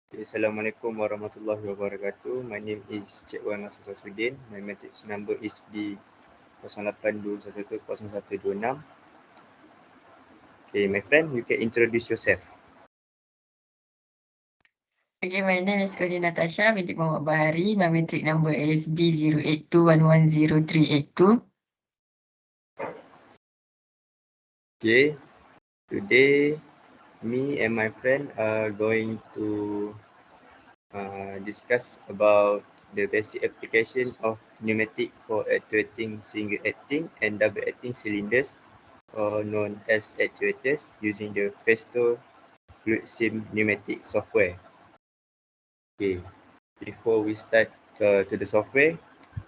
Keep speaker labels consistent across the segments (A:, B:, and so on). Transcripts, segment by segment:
A: Assalamualaikum warahmatullahi wabarakatuh. My name is Cik Wan Nasir Sudin. My matrix number is B0821110126. Okay, my friend, you can introduce yourself.
B: Okay, my name is Colin Natasha binti Muhammad Bahari. My matric number is B08211038
A: Okay, today me and my friend are going to discuss about the basic application of pneumatic for actuating single acting and double acting cylinders, or known as actuators, using the Festo fluid sim pneumatic software. Okay, before we start to the software,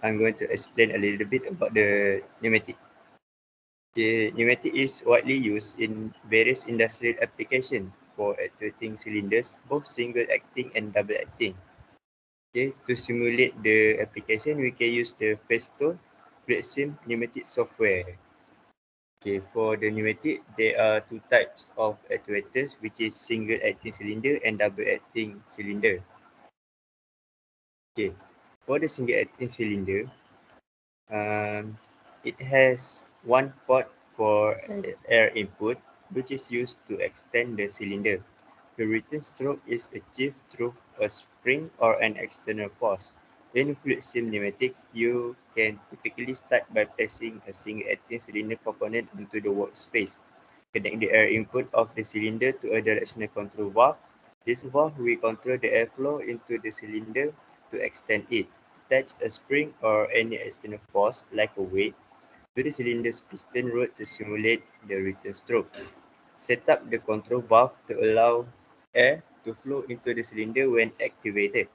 A: I'm going to explain a little bit about the pneumatic. The pneumatic is widely used in various industrial applications for actuating cylinders, both single acting and double acting. Okay, to simulate the application, we can use the Festo fluid sim pneumatic software. Okay, for the pneumatic, there are two types of actuators, which is single acting cylinder and double acting cylinder. Okay, for the single acting cylinder, it has one port for air input, which is used to extend the cylinder. The return stroke is achieved through a spring or an external force. In fluid sim pneumatics, you can typically start by placing a single acting cylinder component into the workspace. Connect the air input of the cylinder to a directional control valve. This valve will control the airflow into the cylinder to extend it. Attach a spring or any external force, like a weight, to the cylinder's piston rod to simulate the return stroke. Set up the control valve to allow air to flow into the cylinder when activated.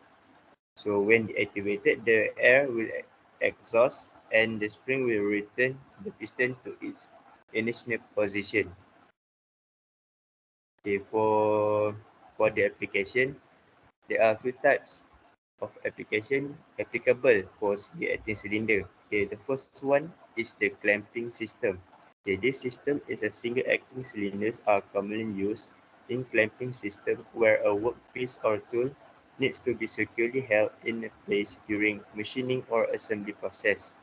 A: So when deactivated, the air will exhaust and the spring will return the piston to its initial position. Okay, for the application, there are few types of application applicable for single acting cylinder. Okay, the first one is the clamping system. Okay, this system is a single acting cylinders are commonly used in clamping system where a workpiece or tool needs to be securely held in place during machining or assembly process.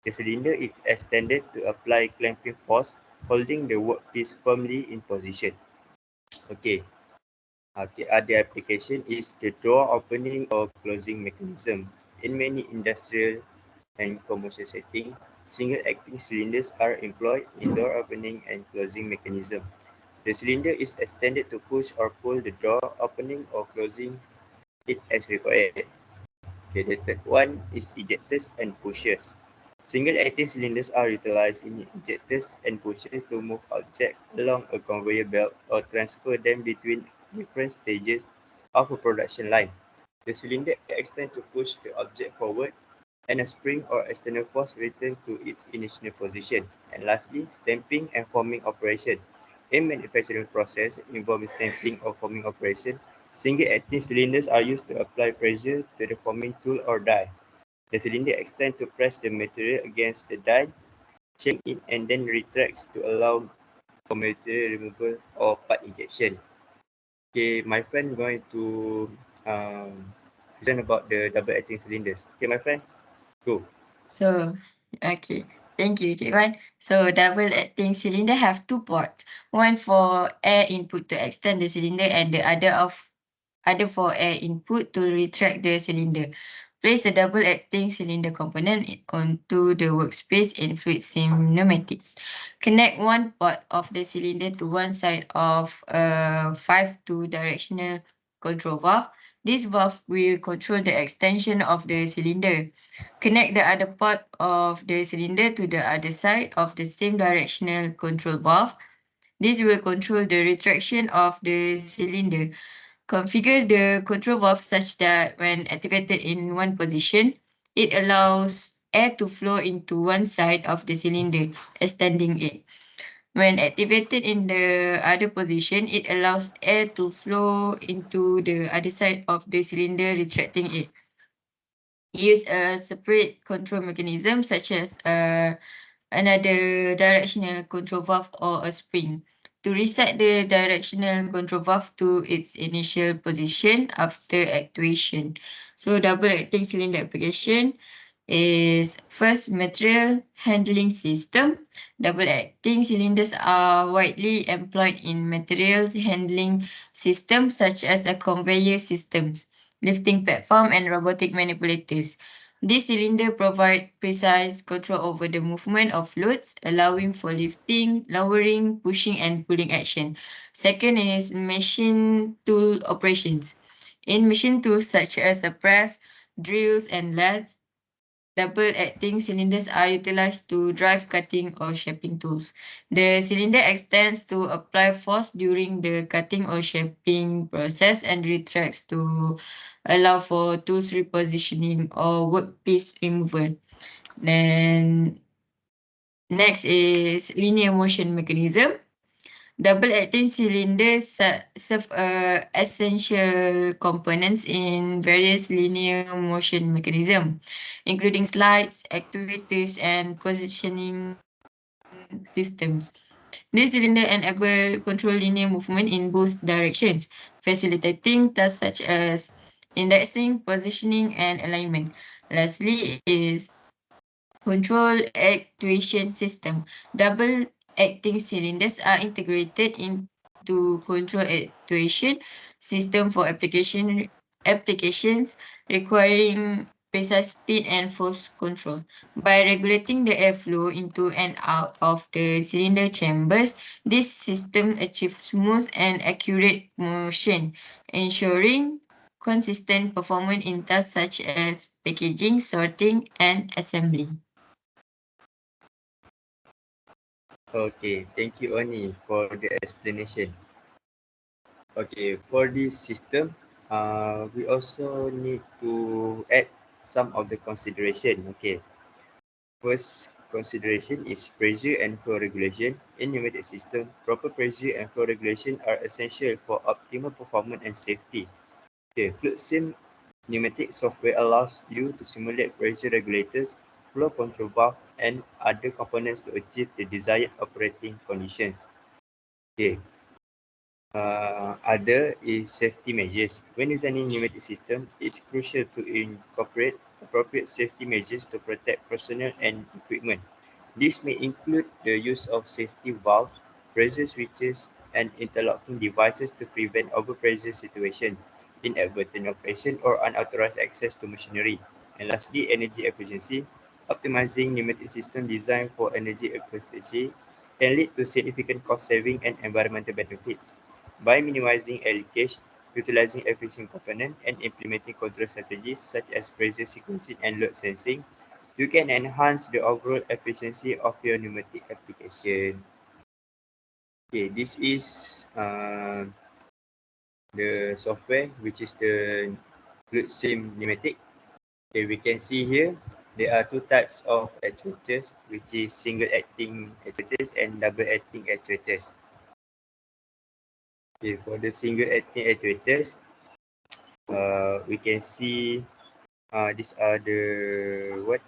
A: The cylinder is extended to apply clamping force, holding the workpiece firmly in position. Okay, the other application is the door opening or closing mechanism. In many industrial and commercial settings, single acting cylinders are employed in door opening and closing mechanism. The cylinder is extended to push or pull the door opening or closing it as required. Okay, the third one is ejectors and pushers. Single acting cylinders are utilized in ejectors and pushers to move objects along a conveyor belt or transfer them between different stages of a production line. The cylinder extends to push the object forward, and a spring or external force returns to its initial position. And lastly, stamping and forming operation. In manufacturing process involving stamping or forming operation, single acting cylinders are used to apply pressure to the forming tool or die. The cylinder extends to press the material against the die, shake it, and then retracts to allow for material removal or part ejection. Okay, my friend going to present about the double acting cylinders. Okay, my friend, go.
B: So, okay. Thank you, Cik Wan. So, double acting cylinder have two ports. One for air input to extend the cylinder and the other for air input to retract the cylinder. Place the double acting cylinder component onto the workspace in fluid sim pneumatics. Connect one port of the cylinder to one side of a 5-2 directional control valve. This valve will control the extension of the cylinder. Connect the other port of the cylinder to the other side of the same directional control valve. This will control the retraction of the cylinder. Configure the control valve such that when activated in one position, it allows air to flow into one side of the cylinder, extending it. When activated in the other position, it allows air to flow into the other side of the cylinder, retracting it. Use a separate control mechanism such as another directional control valve or a spring. to reset the directional control valve to its initial position after actuation. So double acting cylinder application is first material handling system. Double acting cylinders are widely employed in materials handling systems such as a conveyor systems, lifting platform, and robotic manipulators. This cylinder provide precise control over the movement of loads, allowing for lifting, lowering, pushing, and pulling action. Second is machine tool operations. In machine tools such as a press, drills, and lathes, double-acting cylinders are utilized to drive cutting or shaping tools. The cylinder extends to apply force during the cutting or shaping process and retracts to allow for tools repositioning or workpiece removal. Then next is linear motion mechanism. Double-acting cylinders serve essential components in various linear motion mechanism, including slides, actuators, and positioning systems. This cylinder enable control linear movement in both directions, facilitating tasks such as indexing, positioning, and alignment. Lastly is control actuation system. Double acting cylinders are integrated into control actuation system for applications requiring precise speed and force control. By regulating the airflow into and out of the cylinder chambers, this system achieves smooth and accurate motion, ensuring consistent performance in tasks such as packaging, sorting, and assembly.
A: Okay, thank you Oni for the explanation. Okay, for this system, we also need to add some of the consideration. Okay, first consideration is pressure and flow regulation. In pneumatic system, proper pressure and flow regulation are essential for optimal performance and safety. Okay, fluid sim pneumatic software allows you to simulate pressure regulators, flow control valve, and other components to achieve the desired operating conditions. Okay, other is safety measures. When designing pneumatic system, it's crucial to incorporate appropriate safety measures to protect personnel and equipment. This may include the use of safety valves, pressure switches, and interlocking devices to prevent overpressure situation, inadvertent operation, or unauthorized access to machinery. And lastly, energy efficiency. Optimizing pneumatic system designed for energy efficiency can lead to significant cost saving and environmental benefits. By minimizing air leakage, utilizing efficient components, and implementing control strategies such as pressure sequencing and load sensing, you can enhance the overall efficiency of your pneumatic application. Okay, this is the software which is the fluid sim pneumatic. Okay, we can see here there are two types of actuators, which is single acting actuators and double acting actuators. Okay, for the single acting actuators, we can see these are the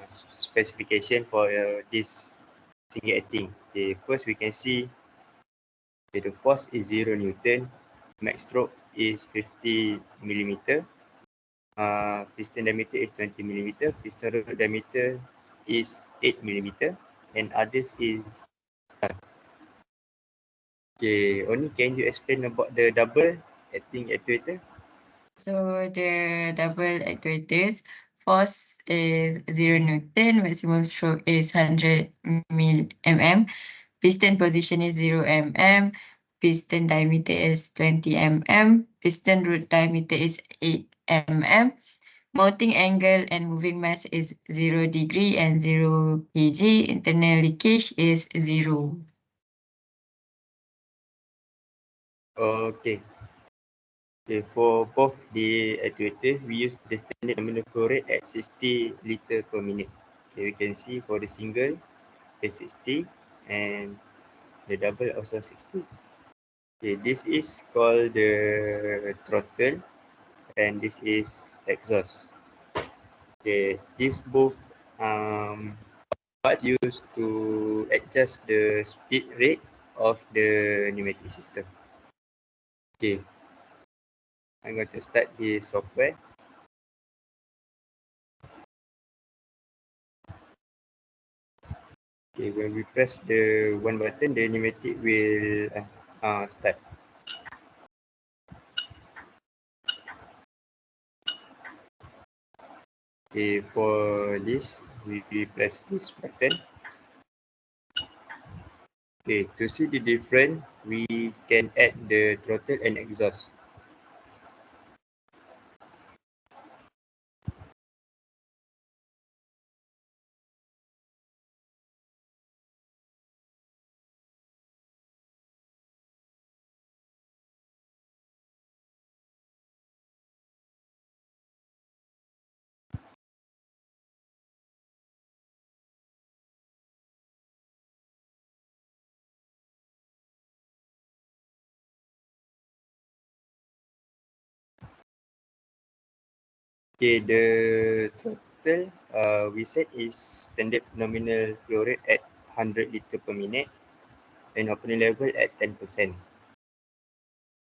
A: specification for this single acting. Okay, first we can see the force is 0 Newton, max stroke is 50 millimeter, piston diameter is 20 millimeter, piston rod diameter is 8 millimeter, and others is okay. Only can you explain about the double acting actuator?
B: So the double actuators, force is 0 Newton, maximum stroke is 100 mm, piston position is 0 mm, piston diameter is 20 mm, piston root diameter is 8 mm, mounting angle and moving mass is 0 degree and 0 kg, internal leakage is 0.
A: Okay. Okay, for both the actuators, we use the standard nominal flow rate at 60 liter per minute. Okay, we can see for the single is 60 and the double also 60. Okay, this is called the throttle and this is exhaust. Okay, this both um, parts used to adjust the speed rate of the pneumatic system. Okay, I'm going to start the software. Okay, when we press the one button, the pneumatic will start. Okay, for this, we press this button. Okay, to see the difference, we can add the throttle and exhaust. Okay, the throttle we set is standard nominal flow rate at 100 liter per minute and opening level at 10%.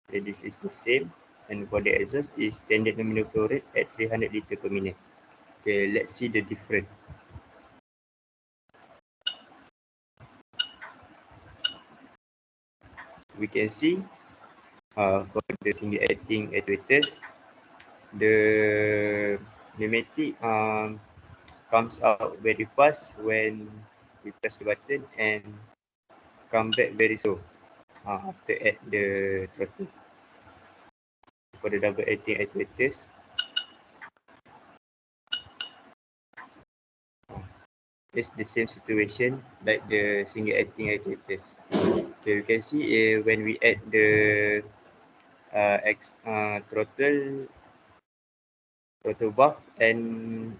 A: Okay, this is the same. And for the exhaust is standard nominal flow rate at 300 liter per minute. Okay, let's see the difference. We can see for the single acting actuators, the pneumatic comes out very fast when we press the button and come back very slow after add the throttle. For the double acting actuators, it's the same situation like the single acting actuators. Okay, you can see when we add the throttle valve and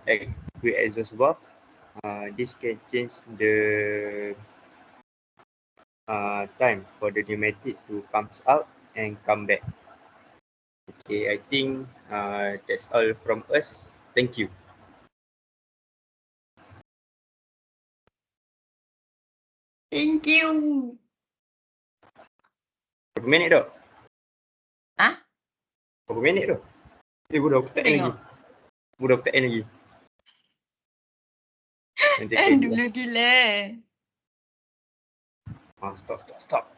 A: quick exhaust valve, this can change the time for the pneumatic to comes out and come back. Okay, I think that's all from us. Thank you.
B: Thank you.
A: Berapa minit dah?
B: Ah,
A: Berapa minit dah? Budak aku
B: kau
A: tak end lagi.
B: tengok.
A: Budak aku tak end lagi. Nanti aku
B: End
A: edit lah.
B: dulu gila.
A: Stop.